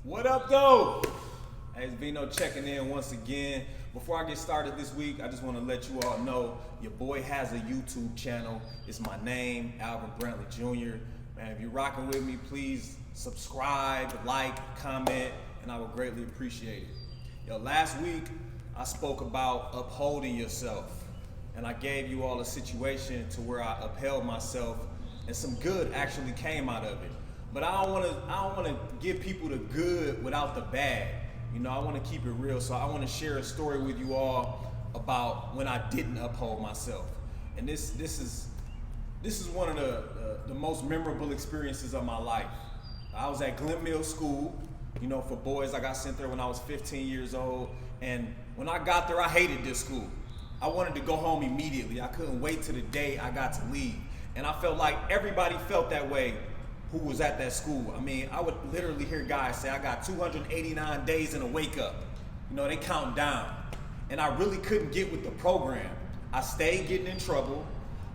What up, though? Hey, it's Vino checking in once again. Before I get started this week, I just want to let you all know your boy has a YouTube channel. It's my name, Alvin Brantley Jr. Man, if you're rocking with me, please subscribe, like, comment, and I would greatly appreciate it. Yo, last week, I spoke about upholding yourself, and I gave you all a situation to where I upheld myself, and some good actually came out of it. But I don't want to give people the good without the bad. You know, I want to keep it real. So I want to share a story with you all about when I didn't uphold myself. And this is one of the most memorable experiences of my life. I was at Glen Mill School, you know, for boys. I got sent there when I was 15 years old. And when I got there, I hated this school. I wanted to go home immediately. I couldn't wait till the day I got to leave. And I felt like everybody felt that way who was at that school. I mean, I would literally hear guys say, I got 289 days in a wake up. You know, they counting down. And I really couldn't get with the program. I stayed getting in trouble.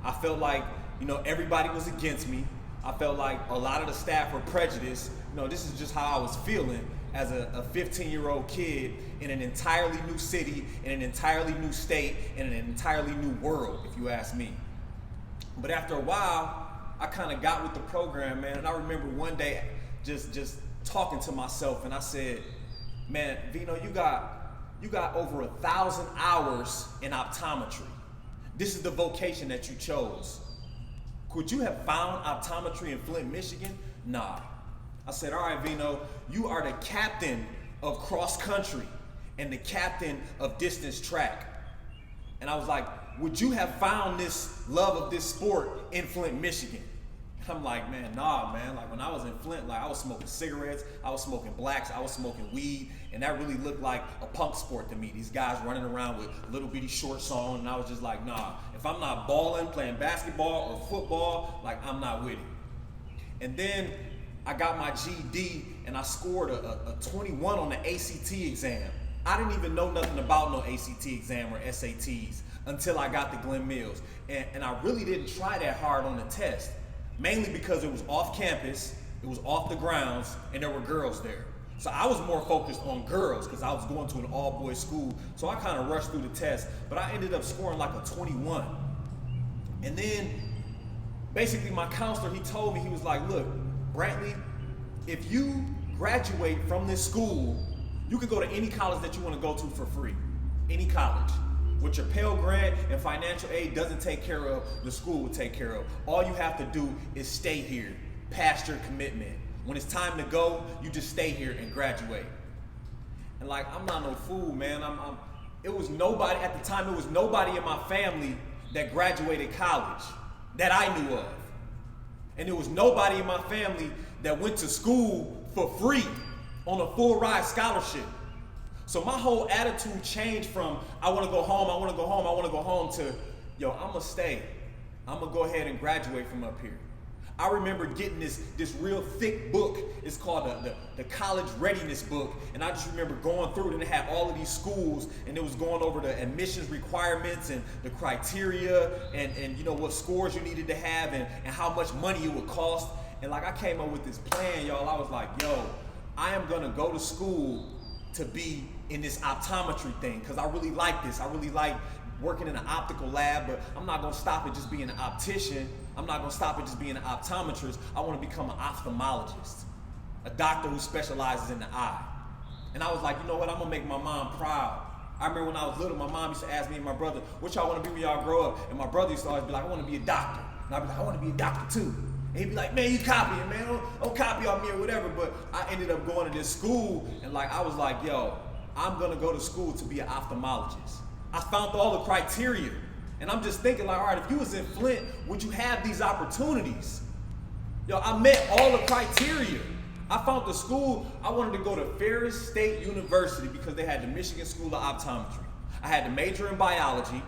I felt like, you know, everybody was against me. I felt like a lot of the staff were prejudiced. You know, this is just how I was feeling as a 15-year-old kid in an entirely new city, in an entirely new state, in an entirely new world, if you ask me. But after a while, I kind of got with the program, man, and I remember one day just talking to myself, and I said, man, Vino, you got over 1,000 hours in optometry. This is the vocation that you chose. Could you have found optometry in Flint, Michigan? Nah. I said, all right, Vino, you are the captain of cross country and the captain of distance track. And I was like, would you have found this love of this sport in Flint, Michigan? I'm like, man, nah, man. Like when I was in Flint, like I was smoking cigarettes, I was smoking blacks, I was smoking weed, and that really looked like a punk sport to me. These guys running around with little bitty shorts on, and I was just like, nah, if I'm not balling, playing basketball or football, like I'm not with it. And then I got my GED and I scored a 21 on the ACT exam. I didn't even know nothing about no ACT exam or SATs until I got to Glen Mills. And I really didn't try that hard on the test, mainly because it was off campus, it was off the grounds, and there were girls there. So I was more focused on girls because I was going to an all-boys school, so I kind of rushed through the test, but I ended up scoring like a 21. And then basically my counselor, he told me, he was like, look, Brantley, if you graduate from this school, you can go to any college that you want to go to for free, any college. What your Pell Grant and financial aid doesn't take care of, the school will take care of. All you have to do is stay here, past your commitment. When it's time to go, you just stay here and graduate. And like, I'm not no fool, man. It was nobody, at the time, it was nobody in my family that graduated college that I knew of. And there was nobody in my family that went to school for free on a full ride scholarship. So my whole attitude changed from I want to go home, I want to go home, I want to go home to, yo, I'm going to stay. I'm going to go ahead and graduate from up here. I remember getting this real thick book. It's called the College Readiness Book. And I just remember going through it, and it had all of these schools, and it was going over the admissions requirements and the criteria and you know what scores you needed to have and how much money it would cost. And like I came up with this plan, y'all. I was like, yo, I am going to go to school to be in this optometry thing because I really like this. I really like working in an optical lab, but I'm not going to stop at just being an optician. I'm not going to stop at just being an optometrist. I want to become an ophthalmologist, a doctor who specializes in the eye. And I was like, you know what? I'm going to make my mom proud. I remember when I was little, my mom used to ask me and my brother, what y'all want to be when y'all grow up? And my brother used to always be like, I want to be a doctor. And I'd be like, I want to be a doctor too. And he'd be like, man, you copying, man. Don't copy on me or whatever. But I ended up going to this school, and like I was like, yo, I'm going to go to school to be an ophthalmologist. I found all the criteria. And I'm just thinking like, all right, if you was in Flint, would you have these opportunities? Yo, I met all the criteria. I found the school. I wanted to go to Ferris State University because they had the Michigan School of Optometry. I had to major in biology.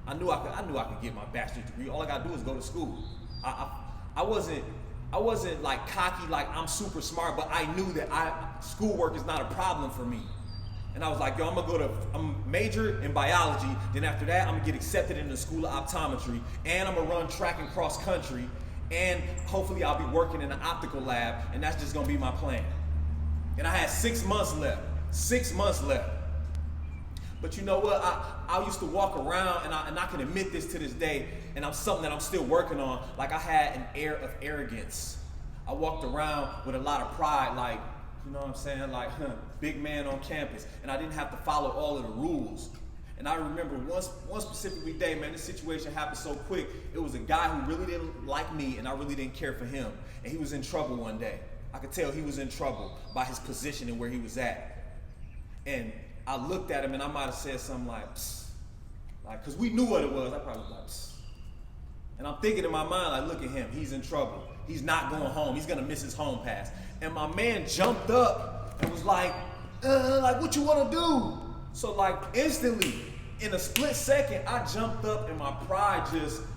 I knew I could get my bachelor's degree. All I got to do is go to school. I wasn't like cocky, like I'm super smart, but I knew that schoolwork is not a problem for me. And I was like, yo, I'm major in biology. Then after that, I'm gonna get accepted in the School of Optometry, and I'm gonna run track and cross country, and hopefully I'll be working in an optical lab, and that's just gonna be my plan. And I had 6 months left. 6 months left. But you know what? I used to walk around, and I can admit this to this day, and I'm something that I'm still working on. Like, I had an air of arrogance. I walked around with a lot of pride, like, you know what I'm saying? Like, big man on campus. And I didn't have to follow all of the rules. And I remember one specific day, man, this situation happened so quick. It was a guy who really didn't like me, and I really didn't care for him. And he was in trouble one day. I could tell he was in trouble by his position and where he was at. And I looked at him, and I might have said something like, psst. Like, because we knew what it was. I probably was like, psst. And I'm thinking in my mind, like, look at him. He's in trouble. He's not going home. He's going to miss his home pass. And my man jumped up and was like, what you want to do? So, like, instantly, in a split second, I jumped up, and my pride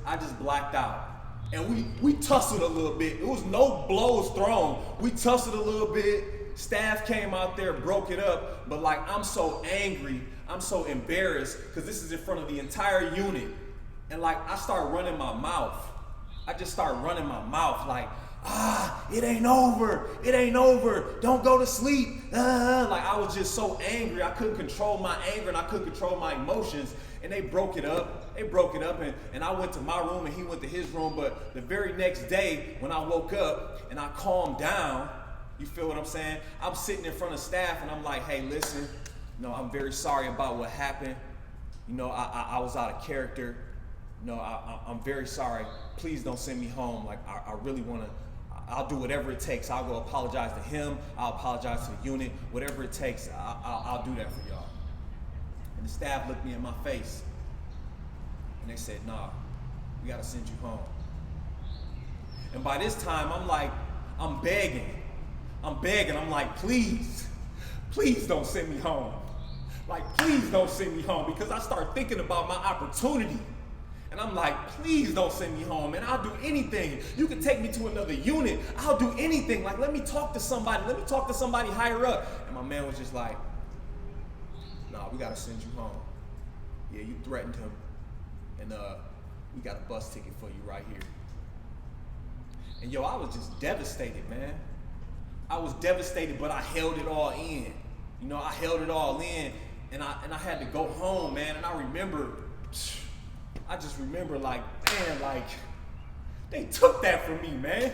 I just blacked out. And we tussled a little bit. It was no blows thrown. We tussled a little bit. Staff came out there, broke it up. But, like, I'm so angry. I'm so embarrassed because this is in front of the entire unit. And, like, I start running my mouth. I just start running my mouth like, it ain't over. It ain't over. Don't go to sleep. Like, I was just so angry. I couldn't control my anger, and I couldn't control my emotions. And they broke it up. And I went to my room, and he went to his room. But the very next day, when I woke up and I calmed down, you feel what I'm saying? I'm sitting in front of staff, and I'm like, hey, listen, I'm very sorry about what happened. I was out of character. I'm very sorry. Please don't send me home. Like, I really want to. I'll do whatever it takes. I'll go apologize to him. I'll apologize to the unit. Whatever it takes, I'll do that for y'all. And the staff looked me in my face, and they said, nah, we got to send you home. And by this time, I'm begging. I'm like, please don't send me home. Like, please don't send me home, because I start thinking about my opportunity. And I'm like, please don't send me home, man. I'll do anything. You can take me to another unit. I'll do anything. Like, let me talk to somebody. Let me talk to somebody higher up. And my man was just like, nah, we got to send you home. Yeah, you threatened him. And we got a bus ticket for you right here. And I was just devastated, man. I was devastated, but I held it all in. I held it all in, and I had to go home, man. And I just remember, like, man, like, they took that from me, man.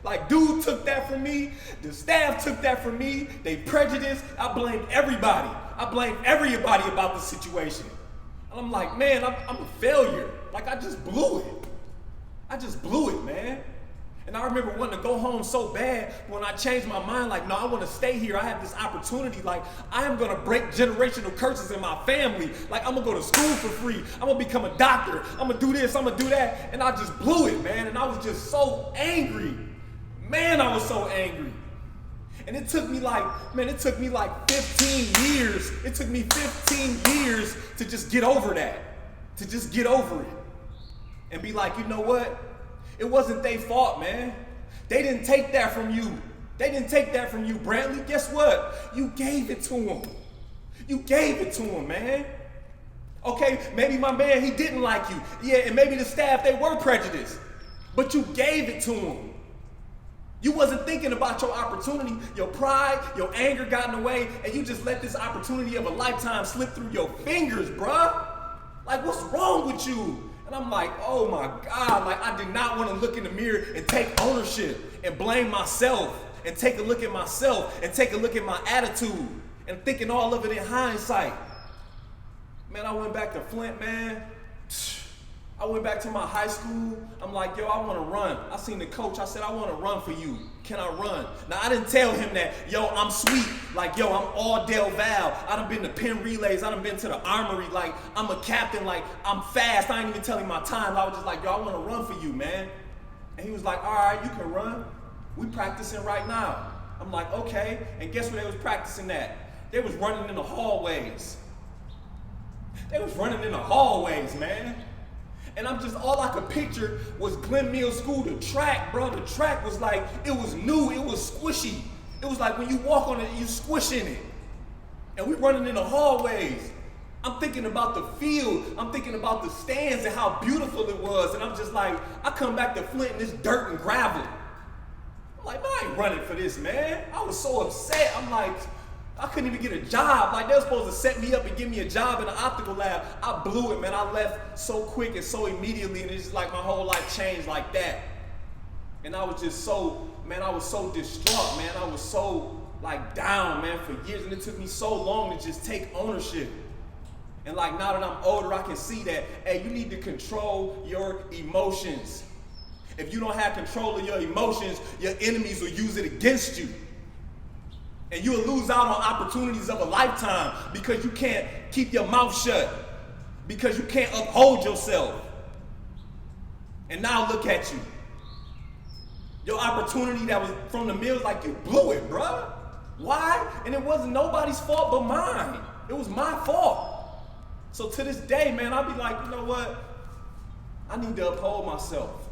Like, dude took that from me. The staff took that from me. They prejudiced. I blamed everybody. I blamed everybody about the situation. And I'm like, man, I'm a failure. Like, I just blew it, man. And I remember wanting to go home so bad. When I changed my mind, like, no, I want to stay here. I have this opportunity. Like, I am going to break generational curses in my family. Like, I'm going to go to school for free. I'm going to become a doctor. I'm going to do this. I'm going to do that. And I just blew it, man. And I was just so angry. Man, I was so angry. And it took me like 15 years. It took me 15 years to just get over that. To just get over it. And be like, you know what? It wasn't their fault, man. They didn't take that from you. They didn't take that from you, Brantley. Guess what? You gave it to them. You gave it to them, man. Okay, maybe my man, he didn't like you. Yeah, and maybe the staff, they were prejudiced. But you gave it to him. You wasn't thinking about your opportunity. Your pride, your anger got in the way, and you just let this opportunity of a lifetime slip through your fingers, bruh. Like, what's wrong with you? And I'm like, oh my God, like, I did not want to look in the mirror and take ownership and blame myself and take a look at myself and take a look at my attitude and thinking all of it in hindsight. Man, I went back to Flint, man. I went back to my high school. I'm like, yo, I want to run. I seen the coach. I said, I want to run for you. Can I run? Now, I didn't tell him that, yo, I'm sweet. Like, yo, I'm all Del Val. I done been to Penn Relays. I done been to the Armory. Like, I'm a captain. Like, I'm fast. I ain't even telling my time. I was just like, yo, I want to run for you, man. And he was like, all right, you can run. We practicing right now. I'm like, okay. And guess where they was practicing at? They was running in the hallways. They was running in the hallways, man. And I'm just, all I could picture was Glen Mills School, the track, bro. The track was like, it was new, it was squishy. It was like when you walk on it, you squish in it. And we running in the hallways. I'm thinking about the field. I'm thinking about the stands and how beautiful it was. And I'm just like, I come back to Flint and it's dirt and gravel. I'm like, man, I ain't running for this, man. I was so upset. I'm like, I couldn't even get a job. Like, they were supposed to set me up and give me a job in the optical lab. I blew it, man. I left so quick and so immediately, and it's just like my whole life changed like that. And I was just so, man, I was so distraught, man. I was so, like, down, man, for years. And it took me so long to just take ownership. And, like, now that I'm older, I can see that, hey, you need to control your emotions. If you don't have control of your emotions, your enemies will use it against you. And you'll lose out on opportunities of a lifetime because you can't keep your mouth shut, because you can't uphold yourself. And now look at you. Your opportunity that was from the mills, like, you blew it, bruh. Why? And it wasn't nobody's fault but mine. It was my fault. So to this day, man, I'll be like, you know what? I need to uphold myself.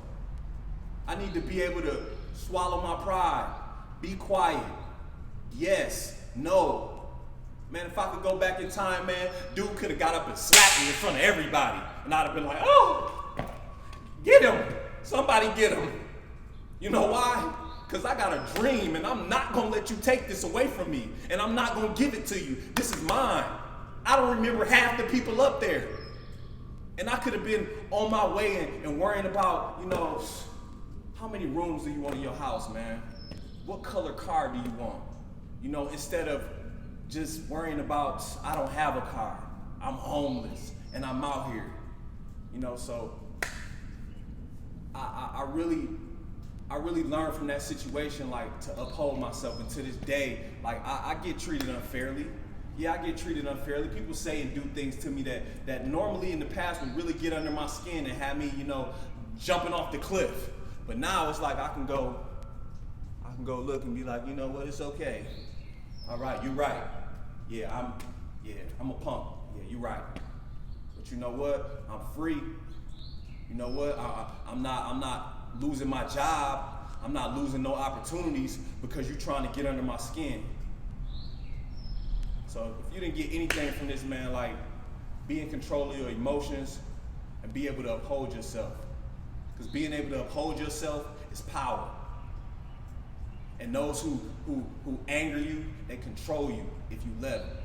I need to be able to swallow my pride, be quiet. Yes, no. Man, if I could go back in time, man, dude could have got up and slapped me in front of everybody. And I'd have been like, oh, get him. Somebody get him. You know why? Because I got a dream, and I'm not going to let you take this away from me. And I'm not going to give it to you. This is mine. I don't remember half the people up there. And I could have been on my way and worrying about, you know, how many rooms do you want in your house, man? What color car do you want? You know, instead of just worrying about, I don't have a car, I'm homeless, and I'm out here. You know, so I really learned from that situation, like, to uphold myself. And to this day, like, I get treated unfairly. Yeah, I get treated unfairly. People say and do things to me that normally in the past would really get under my skin and have me, you know, jumping off the cliff. But now it's like I can go look and be like, you know what, it's okay. All right, you're right. I'm a punk. Yeah, you're right. But you know what? I'm free. You know what? I'm not losing my job. I'm not losing no opportunities because you're trying to get under my skin. So if you didn't get anything from this, man, like, be in control of your emotions and be able to uphold yourself. Because being able to uphold yourself is power. And those who anger you, they control you if you let them.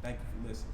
Thank you for listening.